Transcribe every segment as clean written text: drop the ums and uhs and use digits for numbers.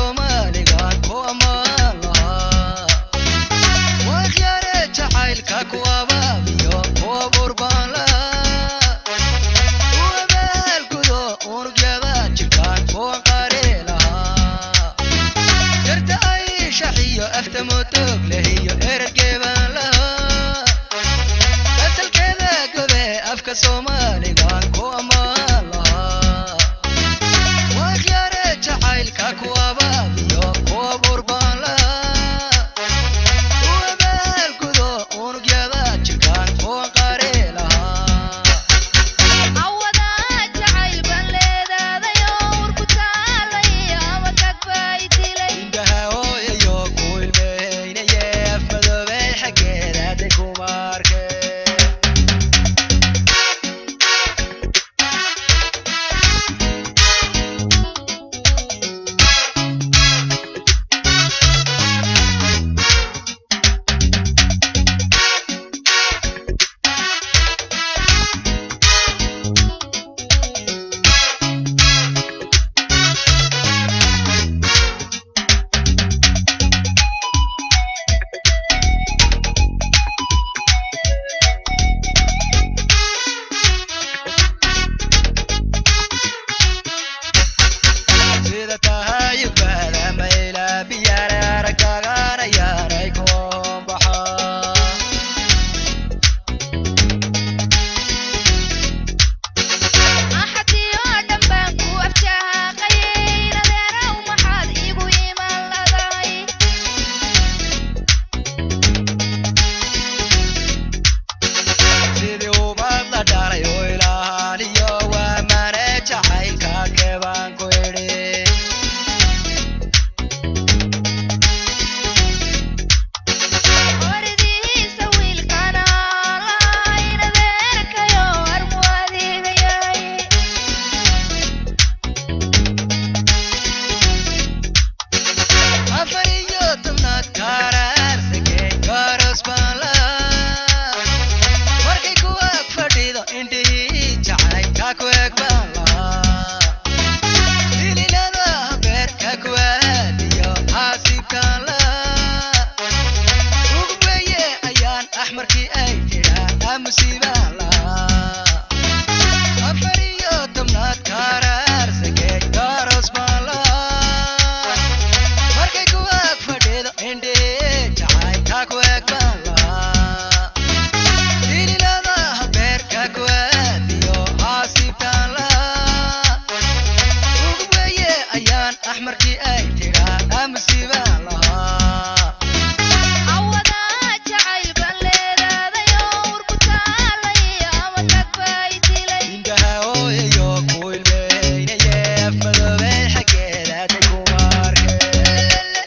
Somali gaan ku amaan lahaa Wakhyaare jacaylka ku abaabiyo kuwa burbaan lahaa Uwabeel gudo unugyada jirkaan kuwa qaari lahaa Yarta ay shaxiyo afta mutug lehiyo ergeebaan lahaa Asalkeeda gobe afka Somali gaan ku amaan lahaa Wakhyaare jacaylka ku abaabiyo kuwa burbaan lahaa Uwabeel gudo unugyada jirkaan kuwa qaari lahaa Awada jacayl baan leedaadayo urku taalay ama kagbay dilay Indhaha hooyayo ku ilmeynaya afmadoobay xaggeeda hadday kuma arkeen Sida tahay baada mayla biyaara aragtagana yaaray kuun baxaa Axadiyo dhan baan ku afjaaqayay adeerow maxaad iigu iman laday sidii ubad la dhalay oo ilaaliyo waa mane jacaylka keebaan ku idhi Horidiisa wiilkana lahayn adeerkayo armu adeegayay afar iyo tobnaad kaaraarsigay garos baan lahaa markay ku ag fadhido indhihii jacaylka ku eg baan lahaa dililada beerka ku aadiyo xaasiibkaan lahaa ugubeye ayaan axmarkii ay tidhaa musiibaan lahaa afar iyo tobnaad kaaraarsigay garos baan lahaa markay ku ag fadhido indhihii jacaylka ku eg baan lahaa dililada beerka ku aadiyo xaasiibkaan lahaa ugubeye ayaan axmarkii ay tidhaa musiibaan lahaa Awada jacayl baan leedaadayo urku taalay ama kagbay dilay Indhaha hooyayo ku ilmeynaya afmadoobay xaggeeda hadday kuma arkeen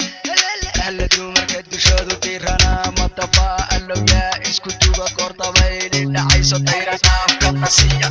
Alla dumarka dushoodu diirana ma daba allow yaa isku duga goor dabayl dhacayso dayras afka nasiya